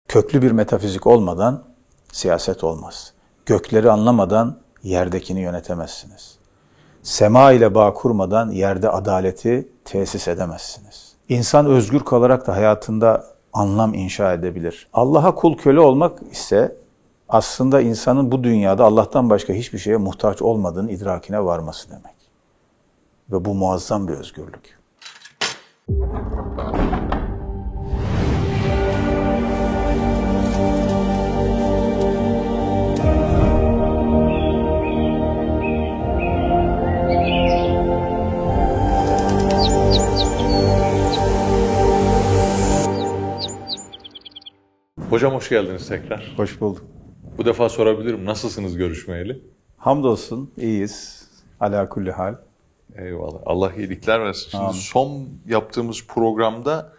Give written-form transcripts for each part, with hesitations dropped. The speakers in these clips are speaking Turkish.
Köklü bir metafizik olmadan siyaset olmaz. Gökleri anlamadan yerdekini yönetemezsiniz. Sema ile bağ kurmadan yerde adaleti tesis edemezsiniz. İnsan özgür kalarak da hayatında anlam inşa edebilir. Allah'a kul köle olmak ise aslında insanın bu dünyada Allah'tan başka hiçbir şeye muhtaç olmadığının idrakine varması demek. Ve bu muazzam bir özgürlük. Hocam hoş geldiniz tekrar. Hoş bulduk. Bu defa sorabilirim. Nasılsınız görüşmeyeli? Hamdolsun, iyiyiz. Ala kulli hal. Eyvallah. Allah iyilikler versin. Şimdi Amin. son yaptığımız programda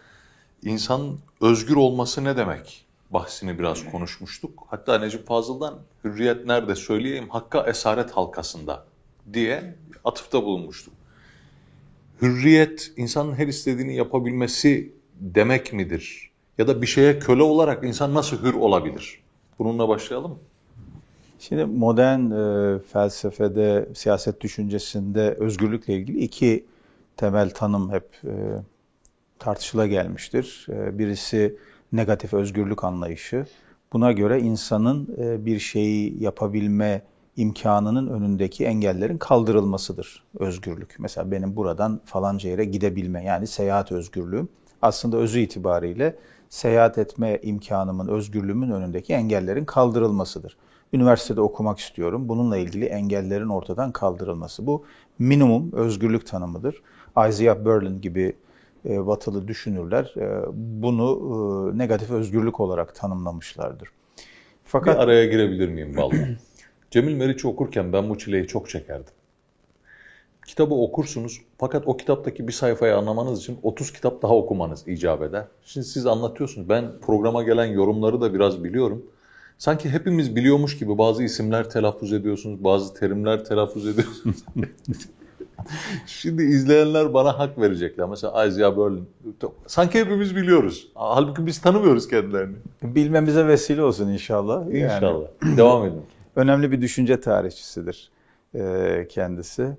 insanın özgür olması ne demek? Bahsini biraz konuşmuştuk. Hatta Necip Fazıl'dan Hürriyet nerede söyleyeyim, Hakka esaret halkasında diye atıfta bulunmuştuk. Hürriyet, insanın her istediğini yapabilmesi demek midir? Ya da bir şeye köle olarak insan nasıl hür olabilir? Bununla başlayalım mı? Şimdi modern felsefede, siyaset düşüncesinde özgürlükle ilgili iki temel tanım hep tartışıla gelmiştir. Birisi negatif özgürlük anlayışı. Buna göre insanın bir şeyi yapabilme imkanının önündeki engellerin kaldırılmasıdır özgürlük. Mesela benim buradan falanca yere gidebilme, yani seyahat özgürlüğüm aslında özü itibariyle seyahat etme imkanımın, özgürlüğümün önündeki engellerin kaldırılmasıdır. Üniversitede okumak istiyorum. Bununla ilgili engellerin ortadan kaldırılması. Bu minimum özgürlük tanımıdır. Isaiah Berlin gibi batılı düşünürler bunu negatif özgürlük olarak tanımlamışlardır. Fakat bir araya girebilir miyim vallahi? Cemil Meriç'i okurken ben bu çileyi çok çekerdim. Kitabı okursunuz fakat o kitaptaki bir sayfayı anlamanız için 30 kitap daha okumanız icap eder. Şimdi siz anlatıyorsunuz. Ben programa gelen yorumları da biraz biliyorum. Sanki hepimiz biliyormuş gibi bazı isimler telaffuz ediyorsunuz, bazı terimler telaffuz ediyorsunuz. Şimdi izleyenler bana hak verecekler. Mesela Isaiah Berlin. Sanki hepimiz biliyoruz. Halbuki biz tanımıyoruz kendilerini. Bilmemize vesile olsun inşallah. İnşallah. Yani, devam edin. Önemli bir düşünce tarihçisidir kendisi.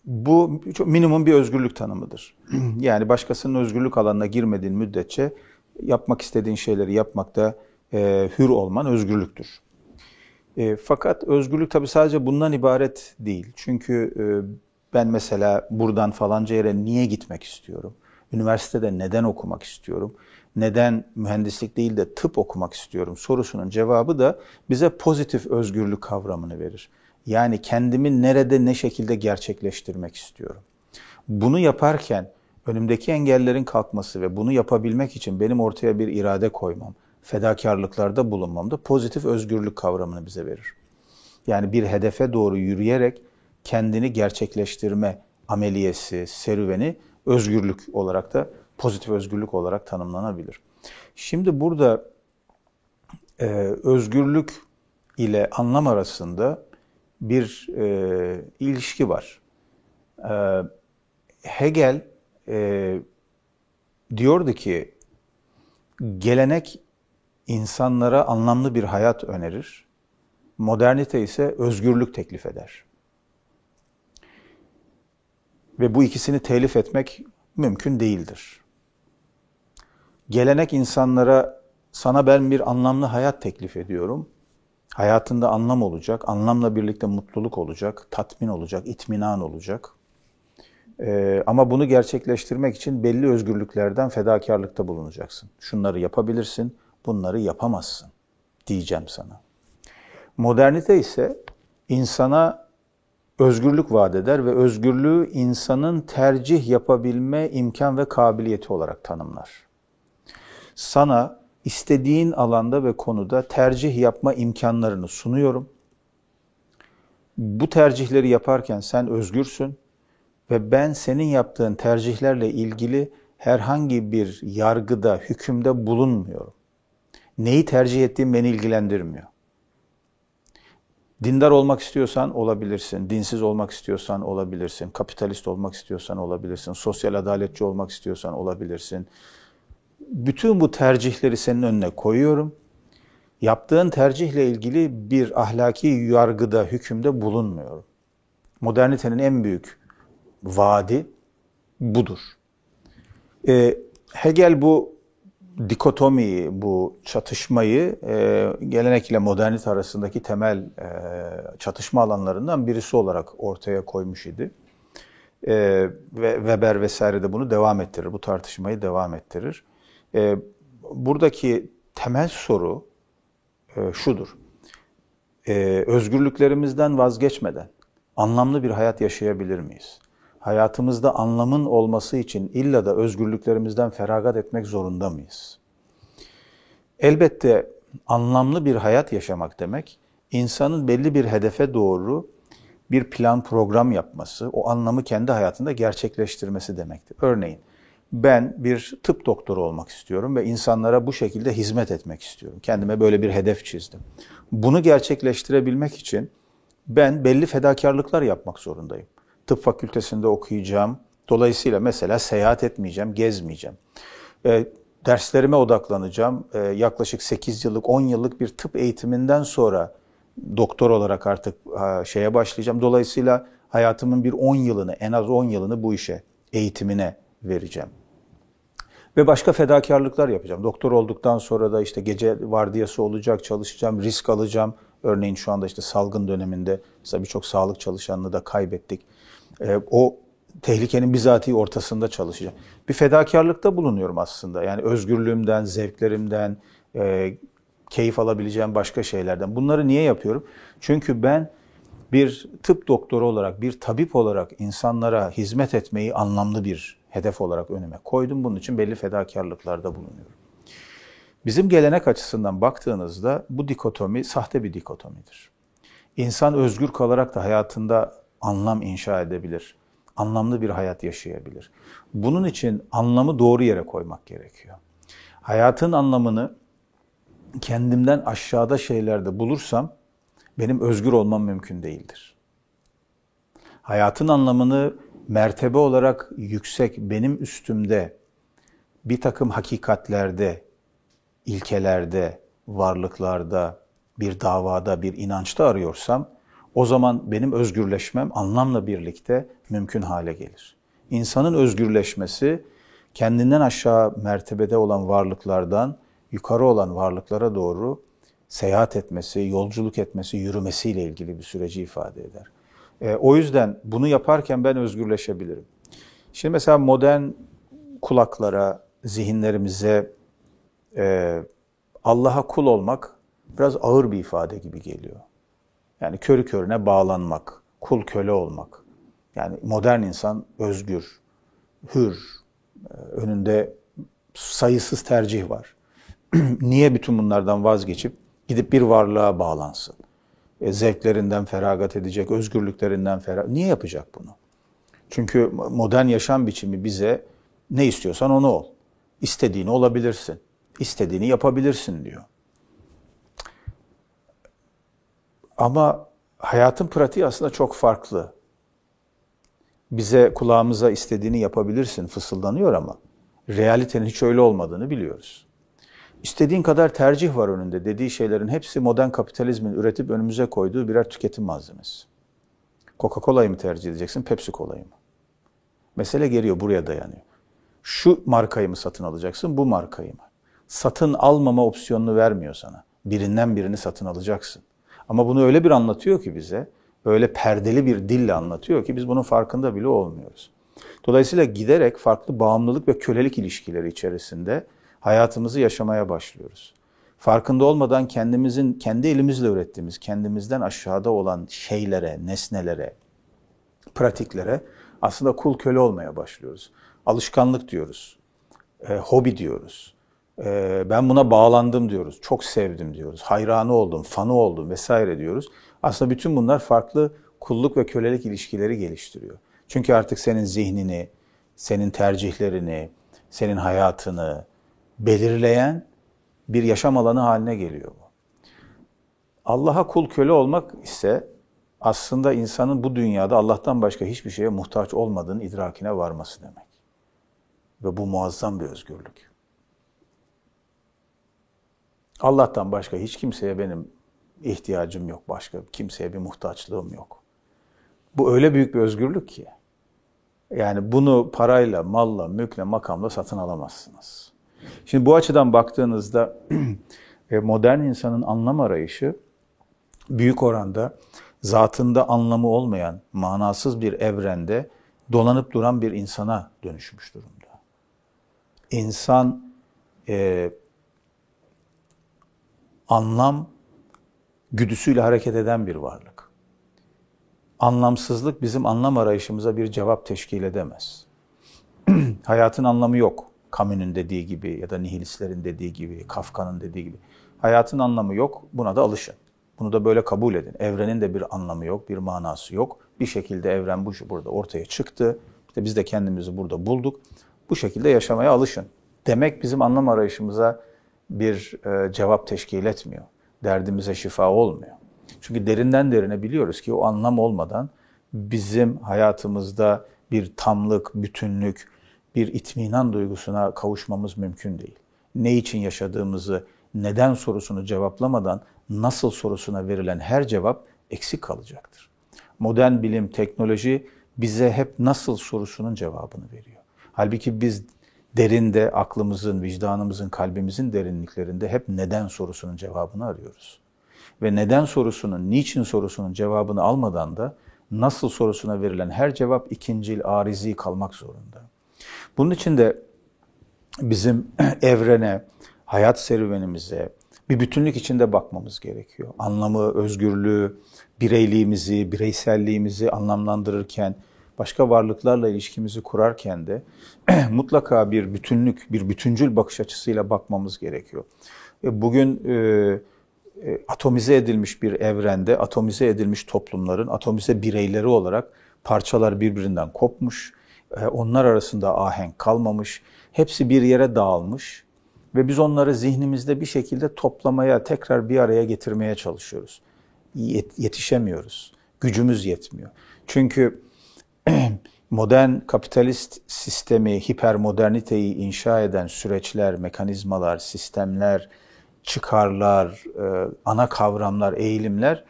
Bu çok minimum bir özgürlük tanımıdır. Yani başkasının özgürlük alanına girmediğin müddetçe yapmak istediğin şeyleri yapmakta hür olman özgürlüktür. Fakat özgürlük tabii sadece bundan ibaret değil. Çünkü ben mesela buradan falanca yere niye gitmek istiyorum? Üniversitede neden okumak istiyorum? Neden mühendislik değil de tıp okumak istiyorum sorusunun cevabı da bize pozitif özgürlük kavramını verir. Yani kendimi nerede, ne şekilde gerçekleştirmek istiyorum. Bunu yaparken önümdeki engellerin kalkması ve bunu yapabilmek için benim ortaya bir irade koymam, fedakarlıklarda bulunmam da pozitif özgürlük kavramını bize verir. Yani bir hedefe doğru yürüyerek kendini gerçekleştirme ameliyesi, serüveni özgürlük olarak da pozitif özgürlük olarak tanımlanabilir. Şimdi burada özgürlük ile anlam arasında bir ilişki var. Hegel diyordu ki gelenek insanlara anlamlı bir hayat önerir. Modernite ise özgürlük teklif eder. Ve bu ikisini telif etmek mümkün değildir. Gelenek insanlara sana ben bir anlamlı hayat teklif ediyorum. Hayatında anlam olacak, anlamla birlikte mutluluk olacak, tatmin olacak, itminan olacak. Ama bunu gerçekleştirmek için belli özgürlüklerden fedakarlıkta bulunacaksın. Şunları yapabilirsin, bunları yapamazsın diyeceğim sana. Modernite ise insana özgürlük vaat eder ve özgürlüğü insanın tercih yapabilme imkan ve kabiliyeti olarak tanımlar. Sana istediğin alanda ve konuda tercih yapma imkanlarını sunuyorum. Bu tercihleri yaparken sen özgürsün ve ben senin yaptığın tercihlerle ilgili herhangi bir yargıda, hükümde bulunmuyorum. Neyi tercih ettiğim beni ilgilendirmiyor. Dindar olmak istiyorsan olabilirsin, dinsiz olmak istiyorsan olabilirsin, kapitalist olmak istiyorsan olabilirsin, sosyal adaletçi olmak istiyorsan olabilirsin. bütün bu tercihleri senin önüne koyuyorum. Yaptığın tercihle ilgili bir ahlaki yargıda, hükümde bulunmuyorum. Modernitenin en büyük vaadi budur. Hegel bu dikotomiyi, bu çatışmayı gelenek ile modernite arasındaki temel çatışma alanlarından birisi olarak ortaya koymuş idi. Ve Weber vesaire de bunu devam ettirir, bu tartışmayı devam ettirir. Buradaki temel soru şudur. Özgürlüklerimizden vazgeçmeden anlamlı bir hayat yaşayabilir miyiz? Hayatımızda anlamın olması için illa da özgürlüklerimizden feragat etmek zorunda mıyız? Elbette anlamlı bir hayat yaşamak demek, insanın belli bir hedefe doğru bir plan, program yapması, o anlamı kendi hayatında gerçekleştirmesi demektir. Örneğin, ben bir tıp doktoru olmak istiyorum ve insanlara bu şekilde hizmet etmek istiyorum. Kendime böyle bir hedef çizdim. Bunu gerçekleştirebilmek için ben belli fedakarlıklar yapmak zorundayım. Tıp fakültesinde okuyacağım. Dolayısıyla mesela seyahat etmeyeceğim, gezmeyeceğim. Derslerime odaklanacağım. Yaklaşık 8 yıllık, 10 yıllık bir tıp eğitiminden sonra doktor olarak artık şeye başlayacağım. Dolayısıyla hayatımın bir 10 yılını, en az 10 yılını bu işe, eğitimine vereceğim. Ve başka fedakarlıklar yapacağım. Doktor olduktan sonra da işte gece vardiyası olacak, çalışacağım, risk alacağım. Örneğin şu anda işte salgın döneminde mesela birçok sağlık çalışanını da kaybettik. O tehlikenin bizatihi ortasında çalışacağım. Bir fedakarlıkta bulunuyorum aslında. Yani özgürlüğümden, zevklerimden, keyif alabileceğim başka şeylerden. Bunları niye yapıyorum? Çünkü ben bir tıp doktoru olarak, bir tabip olarak insanlara hizmet etmeyi anlamlı bir hedef olarak önüme koydum. Bunun için belli fedakarlıklarda bulunuyorum. Bizim gelenek açısından baktığınızda bu dikotomi sahte bir dikotomidir. İnsan özgür kalarak da hayatında anlam inşa edebilir. Anlamlı bir hayat yaşayabilir. Bunun için anlamı doğru yere koymak gerekiyor. Hayatın anlamını kendimden aşağıda şeylerde bulursam benim özgür olmam mümkün değildir. Hayatın anlamını mertebe olarak yüksek, benim üstümde bir takım hakikatlerde, ilkelerde, varlıklarda, bir davada, bir inançta arıyorsam o zaman benim özgürleşmem anlamla birlikte mümkün hale gelir. İnsanın özgürleşmesi kendinden aşağı mertebede olan varlıklardan yukarı olan varlıklara doğru seyahat etmesi, yolculuk etmesi, yürümesiyle ilgili bir süreci ifade eder. O yüzden bunu yaparken ben özgürleşebilirim. Şimdi mesela modern kulaklara, zihinlerimize Allah'a kul olmak biraz ağır bir ifade gibi geliyor. Yani körü körüne bağlanmak, kul köle olmak. Yani modern insan özgür, hür, önünde sayısız tercih var. Niye bütün bunlardan vazgeçip gidip bir varlığa bağlansın? Zevklerinden feragat edecek, özgürlüklerinden feragat... Niye yapacak bunu? Çünkü modern yaşam biçimi bize ne istiyorsan onu ol. İstediğini olabilirsin. İstediğini yapabilirsin diyor. Ama hayatın pratiği aslında çok farklı. Bize kulağımıza istediğini yapabilirsin fısıldanıyor ama realitenin hiç öyle olmadığını biliyoruz. İstediğin kadar tercih var önünde dediği şeylerin hepsi modern kapitalizmin üretip önümüze koyduğu birer tüketim malzemesi. Coca-Cola'yı mı tercih edeceksin, Pepsi Cola'yı mı? Mesele geliyor, buraya dayanıyor. Şu markayı mı satın alacaksın, bu markayı mı? Satın almama opsiyonunu vermiyor sana. Birinden birini satın alacaksın. Ama bunu öyle bir anlatıyor ki bize, öyle perdeli bir dille anlatıyor ki biz bunun farkında bile olmuyoruz. Dolayısıyla giderek farklı bağımlılık ve kölelik ilişkileri içerisinde hayatımızı yaşamaya başlıyoruz. Farkında olmadan kendi elimizle ürettiğimiz, kendimizden aşağıda olan şeylere, nesnelere, pratiklere aslında kul köle olmaya başlıyoruz. Alışkanlık diyoruz, hobi diyoruz, ben buna bağlandım diyoruz, çok sevdim diyoruz, hayranı oldum, fanı oldum vesaire diyoruz. Aslında bütün bunlar farklı kulluk ve kölelik ilişkileri geliştiriyor. Çünkü artık senin zihnini, senin tercihlerini, senin hayatını belirleyen bir yaşam alanı haline geliyor bu. Allah'a kul köle olmak ise aslında insanın bu dünyada Allah'tan başka hiçbir şeye muhtaç olmadığını idrakine varması demek. Ve bu muazzam bir özgürlük. Allah'tan başka hiç kimseye benim ihtiyacım yok. Başka kimseye bir muhtaçlığım yok. Bu öyle büyük bir özgürlük ki. Yani bunu parayla, malla, mülkle, makamla satın alamazsınız. Şimdi bu açıdan baktığınızda modern insanın anlam arayışı büyük oranda zatında anlamı olmayan, manasız bir evrende dolanıp duran bir insana dönüşmüş durumda. İnsan anlam güdüsüyle hareket eden bir varlık. Anlamsızlık bizim anlam arayışımıza bir cevap teşkil edemez. Hayatın anlamı yok. Camus'un dediği gibi ya da nihilistlerin dediği gibi, Kafka'nın dediği gibi. Hayatın anlamı yok, buna da alışın. Bunu da böyle kabul edin. Evrenin de bir anlamı yok, bir manası yok. Bir şekilde evren burada ortaya çıktı. İşte biz de kendimizi burada bulduk. Bu şekilde yaşamaya alışın. Demek bizim anlam arayışımıza bir cevap teşkil etmiyor. Derdimize şifa olmuyor. Çünkü derinden derine biliyoruz ki o anlam olmadan bizim hayatımızda bir tamlık, bütünlük, bir itminan duygusuna kavuşmamız mümkün değil. Ne için yaşadığımızı, neden sorusunu cevaplamadan nasıl sorusuna verilen her cevap eksik kalacaktır. Modern bilim, teknoloji bize hep nasıl sorusunun cevabını veriyor. Halbuki biz derinde, aklımızın, vicdanımızın, kalbimizin derinliklerinde hep neden sorusunun cevabını arıyoruz. Ve neden sorusunun, niçin sorusunun cevabını almadan da nasıl sorusuna verilen her cevap ikincil, arizi kalmak zorunda. Bunun için de bizim evrene, hayat serüvenimize bir bütünlük içinde bakmamız gerekiyor. Anlamı, özgürlüğü, bireyliğimizi, bireyselliğimizi anlamlandırırken, başka varlıklarla ilişkimizi kurarken de mutlaka bir bütünlük, bir bütüncül bakış açısıyla bakmamız gerekiyor. Bugün atomize edilmiş bir evrende, atomize edilmiş toplumların, atomize bireyleri olarak parçalar birbirinden kopmuş, onlar arasında ahenk kalmamış, hepsi bir yere dağılmış ve biz onları zihnimizde bir şekilde toplamaya, tekrar bir araya getirmeye çalışıyoruz. Yetişemiyoruz, gücümüz yetmiyor. Çünkü modern kapitalist sistemi, hipermoderniteyi inşa eden süreçler, mekanizmalar, sistemler, çıkarlar, ana kavramlar, eğilimler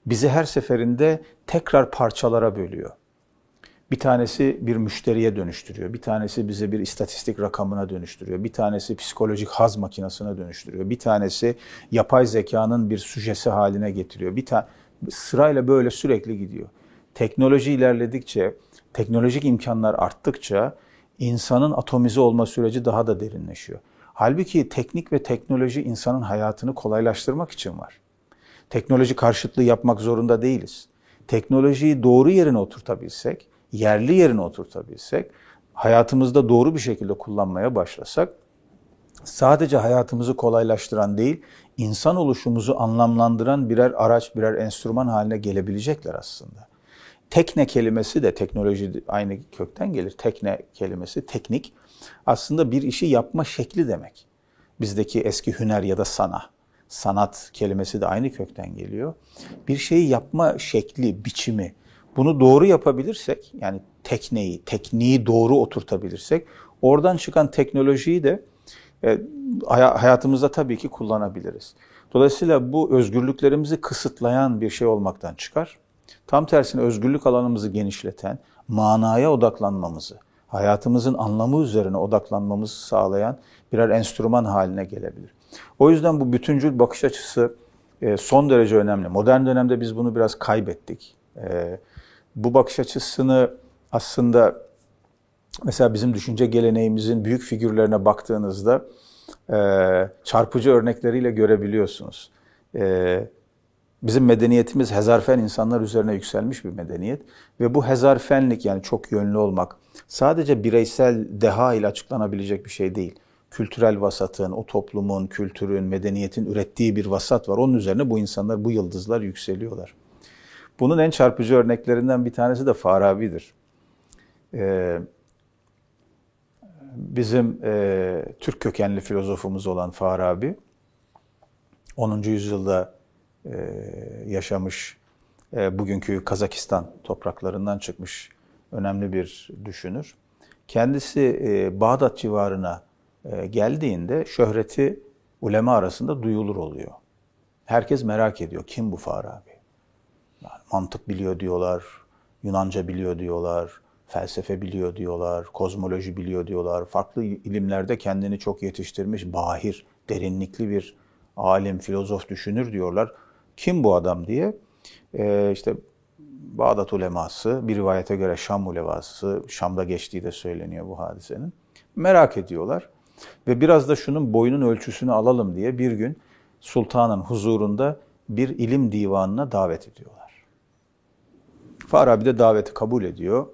bizi her seferinde tekrar parçalara bölüyor. Bir tanesi bir müşteriye dönüştürüyor, bir tanesi bize bir istatistik rakamına dönüştürüyor, bir tanesi psikolojik haz makinesine dönüştürüyor, bir tanesi yapay zekanın bir süjesi haline getiriyor. Sırayla böyle sürekli gidiyor. Teknoloji ilerledikçe, teknolojik imkanlar arttıkça insanın atomize olma süreci daha da derinleşiyor. Halbuki teknik ve teknoloji insanın hayatını kolaylaştırmak için var. Teknoloji karşıtlığı yapmak zorunda değiliz. Teknolojiyi doğru yerine oturtabilsek, yerli yerine oturtabilsek, hayatımızda doğru bir şekilde kullanmaya başlasak, sadece hayatımızı kolaylaştıran değil, insan oluşumuzu anlamlandıran birer araç, birer enstrüman haline gelebilecekler aslında. Tekne kelimesi de teknoloji aynı kökten gelir. Tekne kelimesi, teknik, aslında bir işi yapma şekli demek. Bizdeki eski hüner ya da sanat kelimesi de aynı kökten geliyor. Bir şeyi yapma şekli, biçimi, bunu doğru yapabilirsek, yani tekniği doğru oturtabilirsek, oradan çıkan teknolojiyi de hayatımızda tabii ki kullanabiliriz. Dolayısıyla bu özgürlüklerimizi kısıtlayan bir şey olmaktan çıkar. Tam tersine özgürlük alanımızı genişleten, manaya odaklanmamızı, hayatımızın anlamı üzerine odaklanmamızı sağlayan birer enstrüman haline gelebilir. O yüzden bu bütüncül bakış açısı son derece önemli. Modern dönemde biz bunu biraz kaybettik. Bu bakış açısını aslında mesela bizim düşünce geleneğimizin büyük figürlerine baktığınızda çarpıcı örnekleriyle görebiliyorsunuz. Bizim medeniyetimiz hezarfen insanlar üzerine yükselmiş bir medeniyet ve bu hezarfenlik, yani çok yönlü olmak, sadece bireysel deha ile açıklanabilecek bir şey değil. Kültürel vasatın, o toplumun, kültürün, medeniyetin ürettiği bir vasat var. Onun üzerine bu insanlar, bu yıldızlar yükseliyorlar. Bunun en çarpıcı örneklerinden bir tanesi de Farabi'dir. Bizim Türk kökenli filozofumuz olan Farabi, 10. yüzyılda yaşamış, bugünkü Kazakistan topraklarından çıkmış önemli bir düşünür. Kendisi Bağdat civarına geldiğinde şöhreti ulema arasında duyulur oluyor. Herkes merak ediyor. Kim bu Farabi? Yani mantık biliyor diyorlar, Yunanca biliyor diyorlar, felsefe biliyor diyorlar, kozmoloji biliyor diyorlar. Farklı ilimlerde kendini çok yetiştirmiş, bahir, derinlikli bir alim, filozof, düşünür diyorlar. Kim bu adam diye. İşte Bağdat uleması, bir rivayete göre Şam uleması, Şam'da geçtiği de söyleniyor bu hadisenin. Merak ediyorlar. Ve biraz da şunun boyunun ölçüsünü alalım diye bir gün sultanın huzurunda bir ilim divanına davet ediyorlar. Farabi de daveti kabul ediyor.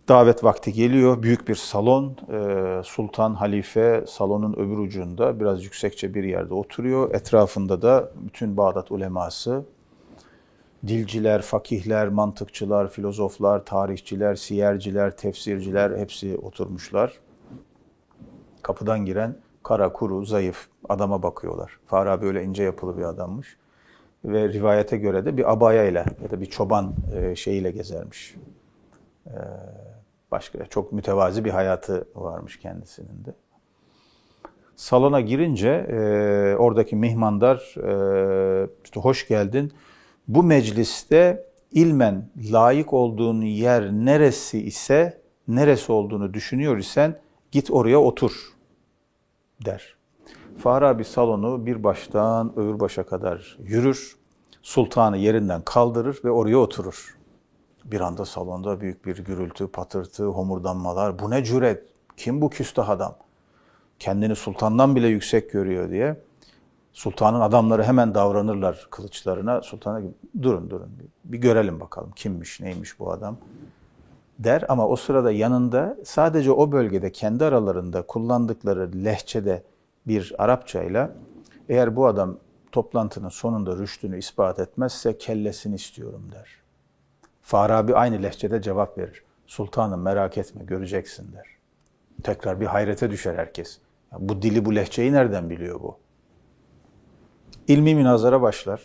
Davet vakti geliyor. Büyük bir salon. Sultan, halife salonun öbür ucunda biraz yüksekçe bir yerde oturuyor. Etrafında da bütün Bağdat uleması, dilciler, fakihler, mantıkçılar, filozoflar, tarihçiler, siyerciler, tefsirciler hepsi oturmuşlar. Kapıdan giren kara, kuru, zayıf adama bakıyorlar. Farabi öyle ince yapılı bir adammış. Ve rivayete göre de bir abaya ile ya da bir çoban şeyiyle gezermiş. Başka çok mütevazi bir hayatı varmış kendisinin de. Salona girince oradaki mihmandar işte hoş geldin. Bu mecliste ilmen layık olduğun yer neresi ise, neresi olduğunu düşünüyor isen git oraya otur der. Farabi salonu bir baştan öbür başa kadar yürür, sultanı yerinden kaldırır ve oraya oturur. Bir anda salonda büyük bir gürültü, patırtı, homurdanmalar. Bu ne cüret? Kim bu küstah adam? Kendini sultandan bile yüksek görüyor diye. Sultanın adamları hemen davranırlar kılıçlarına. Sultana durun bir görelim bakalım kimmiş, neymiş bu adam der. Ama o sırada yanında sadece o bölgede kendi aralarında kullandıkları lehçede bir Arapçayla eğer bu adam toplantının sonunda rüştünü ispat etmezse kellesini istiyorum der. Farabi aynı lehçede cevap verir. Sultanım merak etme göreceksin der. Tekrar bir hayrete düşer herkes. Ya bu dili, bu lehçeyi nereden biliyor bu? İlmi münazara başlar.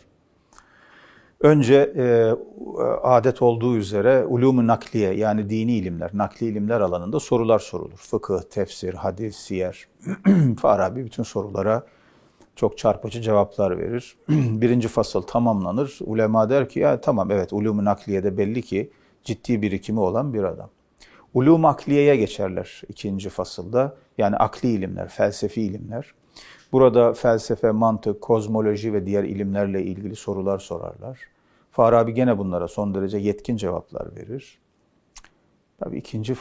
Önce adet olduğu üzere ulûm-u nakliye yani dini ilimler, nakli ilimler alanında sorular sorulur. Fıkıh, tefsir, hadis, siyer. Farabi bütün sorulara çok çarpıcı cevaplar verir. Birinci fasıl tamamlanır. Ulema der ki ya tamam evet ulûm-u nakliyede belli ki ciddi birikimi olan bir adam. Ulûm-u akliyeye geçerler ikinci fasılda. Yani akli ilimler, felsefi ilimler. Burada felsefe, mantık, kozmoloji ve diğer ilimlerle ilgili sorular sorarlar. Farabi gene bunlara son derece yetkin cevaplar verir. Tabii ikinci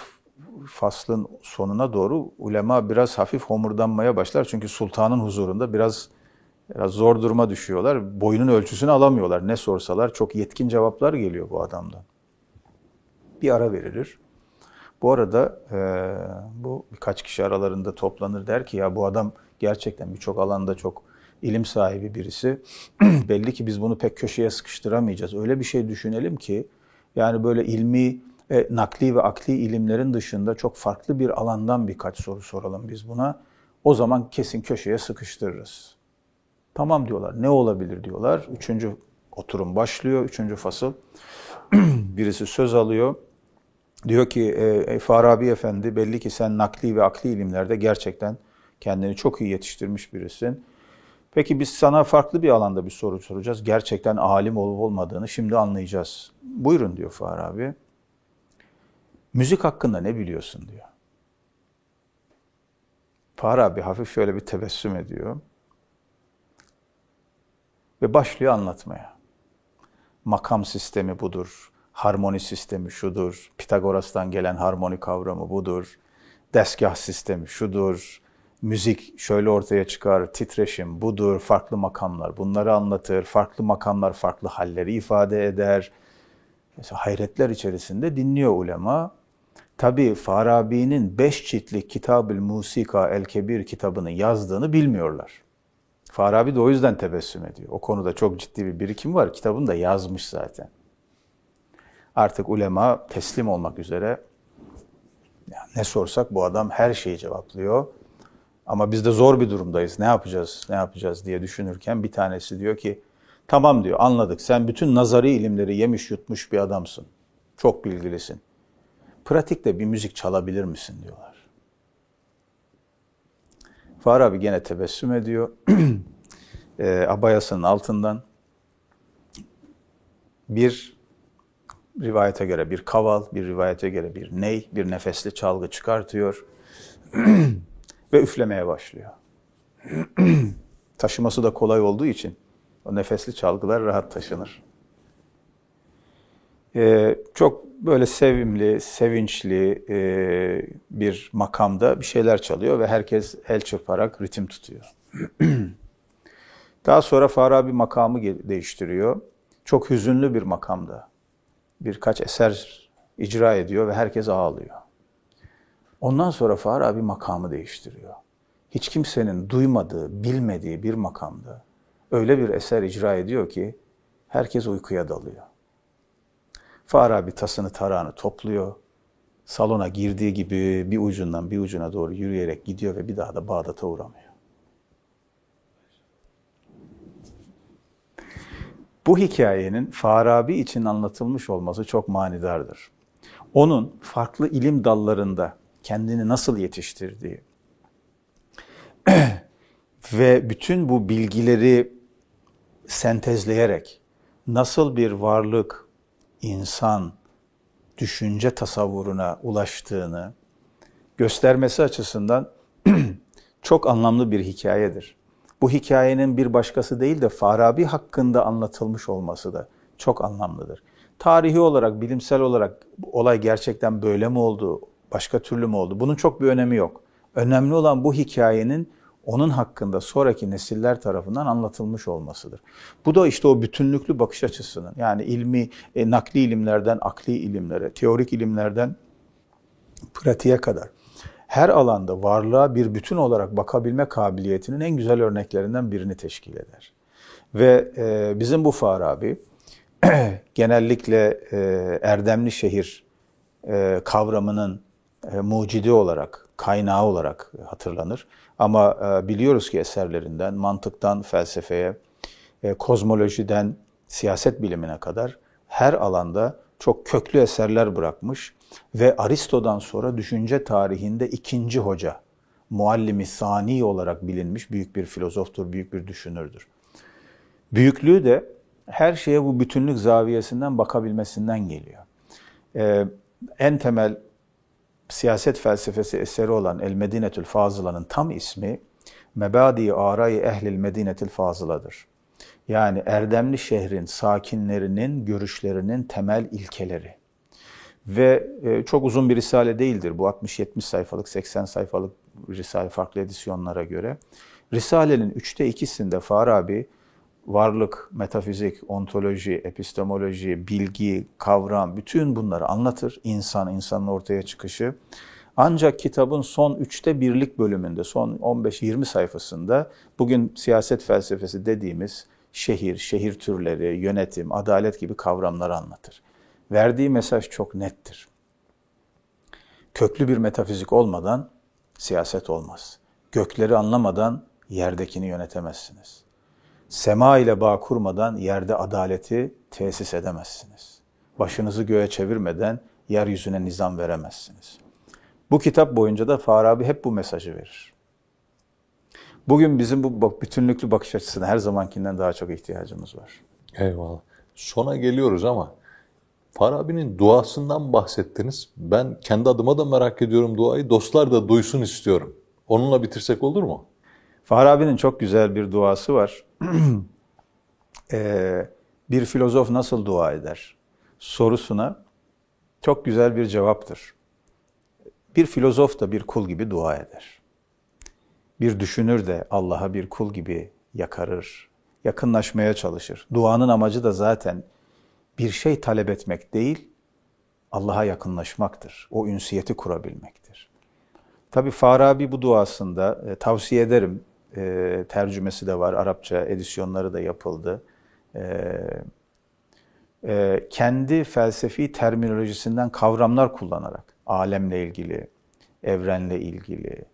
faslın sonuna doğru ulema biraz hafif homurdanmaya başlar. Çünkü sultanın huzurunda biraz zor duruma düşüyorlar. Boyunun ölçüsünü alamıyorlar. Ne sorsalar çok yetkin cevaplar geliyor bu adamdan. Bir ara verilir. Bu arada bu birkaç kişi aralarında toplanır der ki ya bu adam gerçekten birçok alanda çok ilim sahibi birisi. Belli ki biz bunu pek köşeye sıkıştıramayacağız. Öyle bir şey düşünelim ki yani böyle ilmi, nakli ve akli ilimlerin dışında çok farklı bir alandan birkaç soru soralım biz buna. O zaman kesin köşeye sıkıştırırız. Tamam diyorlar. Ne olabilir diyorlar. Üçüncü oturum başlıyor. Üçüncü fasıl. Birisi söz alıyor. Diyor ki Farabi Efendi belli ki sen nakli ve akli ilimlerde gerçekten kendini çok iyi yetiştirmiş birisin. Peki biz sana farklı bir alanda bir soru soracağız. Gerçekten alim olup olmadığını şimdi anlayacağız. Buyurun diyor Farabi. Müzik hakkında ne biliyorsun diyor. Farabi hafif şöyle bir tebessüm ediyor. Ve başlıyor anlatmaya. Makam sistemi budur. Harmoni sistemi şudur. Pitagoras'tan gelen harmoni kavramı budur. Desgah sistemi şudur. Müzik şöyle ortaya çıkar. Titreşim budur. Farklı makamlar bunları anlatır. Farklı makamlar farklı halleri ifade eder. Mesela hayretler içerisinde dinliyor ulema. Tabii Farabi'nin 5 ciltlik Kitab-ül Musika el-Kebir kitabını yazdığını bilmiyorlar. Farabi de o yüzden tebessüm ediyor. O konuda çok ciddi bir birikim var. Kitabını da yazmış zaten. Artık ulema teslim olmak üzere. Yani ne sorsak bu adam her şeyi cevaplıyor. Ama biz de zor bir durumdayız. Ne yapacağız diye düşünürken bir tanesi diyor ki tamam diyor anladık sen bütün nazari ilimleri yemiş yutmuş bir adamsın. Çok bilgilisin. Pratikte bir müzik çalabilir misin diyorlar. Farabi gene tebessüm ediyor. Abayasının altından bir rivayete göre bir kaval, bir rivayete göre bir ney, bir nefesli çalgı çıkartıyor ve üflemeye başlıyor. Taşıması da kolay olduğu için o nefesli çalgılar rahat taşınır. Çok böyle sevimli, sevinçli bir makamda bir şeyler çalıyor ve herkes el çırparak ritim tutuyor. Daha sonra Farabi makamı değiştiriyor. Çok hüzünlü bir makamda birkaç eser icra ediyor ve herkes ağlıyor. Ondan sonra Farabi makamı değiştiriyor. Hiç kimsenin duymadığı, bilmediği bir makamda öyle bir eser icra ediyor ki herkes uykuya dalıyor. Farabi tasını tarağını topluyor. Salona girdiği gibi bir ucundan bir ucuna doğru yürüyerek gidiyor ve bir daha da Bağdat'a uğramıyor. Bu hikayenin Farabi için anlatılmış olması çok manidardır. Onun farklı ilim dallarında kendini nasıl yetiştirdiği ve bütün bu bilgileri sentezleyerek nasıl bir varlık, insan, düşünce tasavvuruna ulaştığını göstermesi açısından çok anlamlı bir hikayedir. Bu hikayenin bir başkası değil de Farabi hakkında anlatılmış olması da çok anlamlıdır. Tarihi olarak, bilimsel olarak olay gerçekten böyle mi oldu, başka türlü mü oldu? Bunun çok bir önemi yok. Önemli olan bu hikayenin onun hakkında sonraki nesiller tarafından anlatılmış olmasıdır. Bu da işte o bütünlüklü bakış açısının, yani ilmi, nakli ilimlerden akli ilimlere, teorik ilimlerden pratiğe kadar her alanda varlığa bir bütün olarak bakabilme kabiliyetinin en güzel örneklerinden birini teşkil eder. Ve bizim bu Farabi genellikle erdemli şehir kavramının mucidi olarak, kaynağı olarak hatırlanır. Ama biliyoruz ki eserlerinden mantıktan felsefeye, kozmolojiden siyaset bilimine kadar her alanda çok köklü eserler bırakmış ve Aristo'dan sonra düşünce tarihinde ikinci hoca, muallimi sani olarak bilinmiş büyük bir filozoftur, büyük bir düşünürdür. Büyüklüğü de her şeye bu bütünlük zaviyesinden bakabilmesinden geliyor. En temel siyaset felsefesi eseri olan El Medinetül Fazıla'nın tam ismi Mebadi Arai Ehlil Medinetil Fazıla'dır. Yani erdemli şehrin sakinlerinin görüşlerinin temel ilkeleri. Ve çok uzun bir risale değildir. Bu 60-70 sayfalık, 80 sayfalık risale farklı edisyonlara göre. Risalenin 2/3'ünde Farabi varlık, metafizik, ontoloji, epistemoloji, bilgi, kavram, bütün bunları anlatır. İnsanın ortaya çıkışı. Ancak kitabın son 1/3'lik bölümünde, son 15-20 sayfasında bugün siyaset felsefesi dediğimiz şehir türleri, yönetim, adalet gibi kavramları anlatır. Verdiği mesaj çok nettir. Köklü bir metafizik olmadan siyaset olmaz. Gökleri anlamadan yerdekini yönetemezsiniz. Sema ile bağ kurmadan yerde adaleti tesis edemezsiniz. Başınızı göğe çevirmeden yeryüzüne nizam veremezsiniz. Bu kitap boyunca da Farabi hep bu mesajı verir. Bugün bizim bu bütünlüklü bakış açısına her zamankinden daha çok ihtiyacımız var. Eyvallah. Sona geliyoruz ama Farabi'nin duasından bahsettiniz. Ben kendi adıma da merak ediyorum duayı. Dostlar da duysun istiyorum. Onunla bitirsek olur mu? Farabi'nin çok güzel bir duası var. Bir filozof nasıl dua eder sorusuna çok güzel bir cevaptır. Bir filozof da bir kul gibi dua eder. Bir düşünür de Allah'a bir kul gibi yakarır, yakınlaşmaya çalışır. Duanın amacı da zaten bir şey talep etmek değil, Allah'a yakınlaşmaktır. O ünsiyeti kurabilmektir. Tabii Farabi bu duasında tavsiye ederim. Tercümesi de var, Arapça edisyonları da yapıldı. Kendi felsefi terminolojisinden kavramlar kullanarak, alemle ilgili, evrenle ilgili,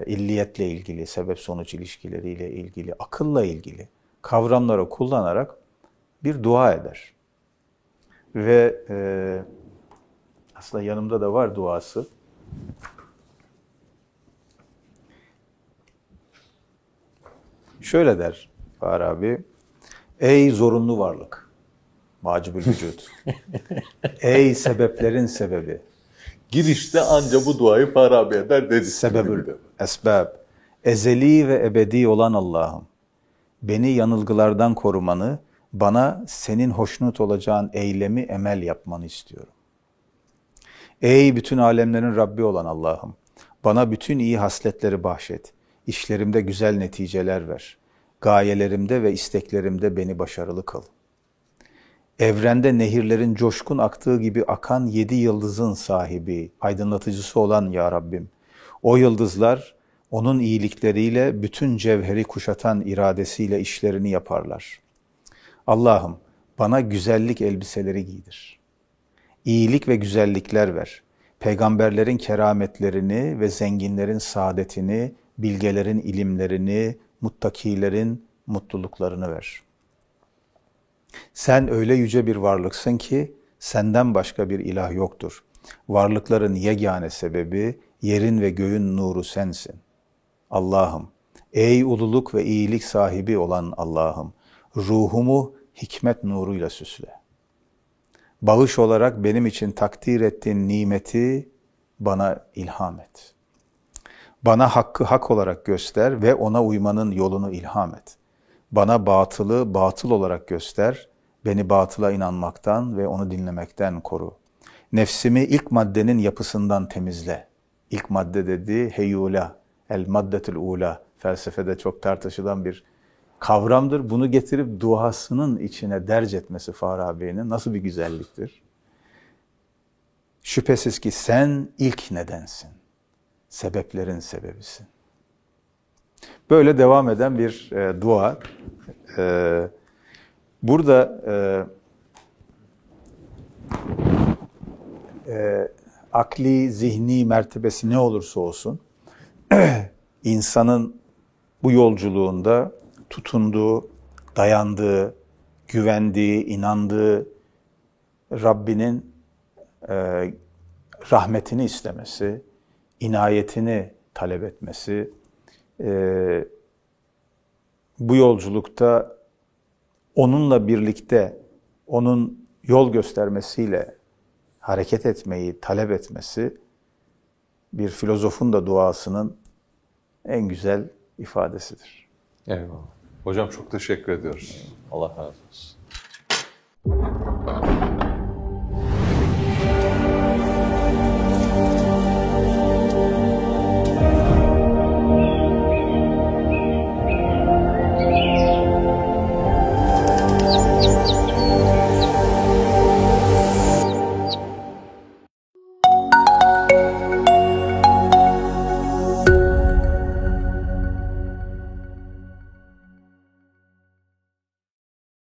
illiyetle ilgili, sebep-sonuç ilişkileriyle ilgili, akılla ilgili kavramları kullanarak bir dua eder. Ve aslında yanımda da var duası. Şöyle der Farabi, ey zorunlu varlık, vacibül vücut, ey sebeplerin sebebi, Girişte anca bu duayı Farabi eder dedi. sebebül esbab, ezeli ve ebedi olan Allah'ım, beni yanılgılardan korumanı, bana senin hoşnut olacağın eylemi emel yapmanı istiyorum. Ey bütün alemlerin Rabbi olan Allah'ım, bana bütün iyi hasletleri bahşet, işlerimde güzel neticeler ver, gayelerimde ve isteklerimde beni başarılı kıl. Evrende nehirlerin coşkun aktığı gibi akan 7 yıldızın sahibi, aydınlatıcısı olan ya Rabbim, o yıldızlar onun iyilikleriyle bütün cevheri kuşatan iradesiyle işlerini yaparlar. Allah'ım bana güzellik elbiseleri giydir. İyilik ve güzellikler ver. Peygamberlerin kerametlerini ve zenginlerin saadetini, bilgelerin ilimlerini, muttakilerin mutluluklarını ver. Sen öyle yüce bir varlıksın ki senden başka bir ilah yoktur. Varlıkların yegane sebebi, yerin ve göğün nuru sensin. Allah'ım, ey ululuk ve iyilik sahibi olan Allah'ım, ruhumu hikmet nuruyla süsle. Bağış olarak benim için takdir ettiğin nimeti bana ilham et. Bana hakkı hak olarak göster ve ona uymanın yolunu ilham et. Bana batılı batıl olarak göster, beni batıla inanmaktan ve onu dinlemekten koru. Nefsimi ilk maddenin yapısından temizle. İlk madde dediği heyula, el maddetül ula, felsefede çok tartışılan bir kavramdır. Bunu getirip duasının içine derc etmesi Farabi'nin nasıl bir güzelliktir. Şüphesiz ki sen ilk nedensin, sebeplerin sebebisin. Böyle devam eden bir dua. Burada akli, zihni mertebesi ne olursa olsun, insanın bu yolculuğunda tutunduğu, dayandığı, güvendiği, inandığı Rabbinin rahmetini istemesi, inayetini talep etmesi, bu yolculukta onunla birlikte, onun yol göstermesiyle hareket etmeyi talep etmesi, bir filozofun da duasının en güzel ifadesidir. Eyvallah. Hocam çok teşekkür ediyoruz. Allah razı olsun.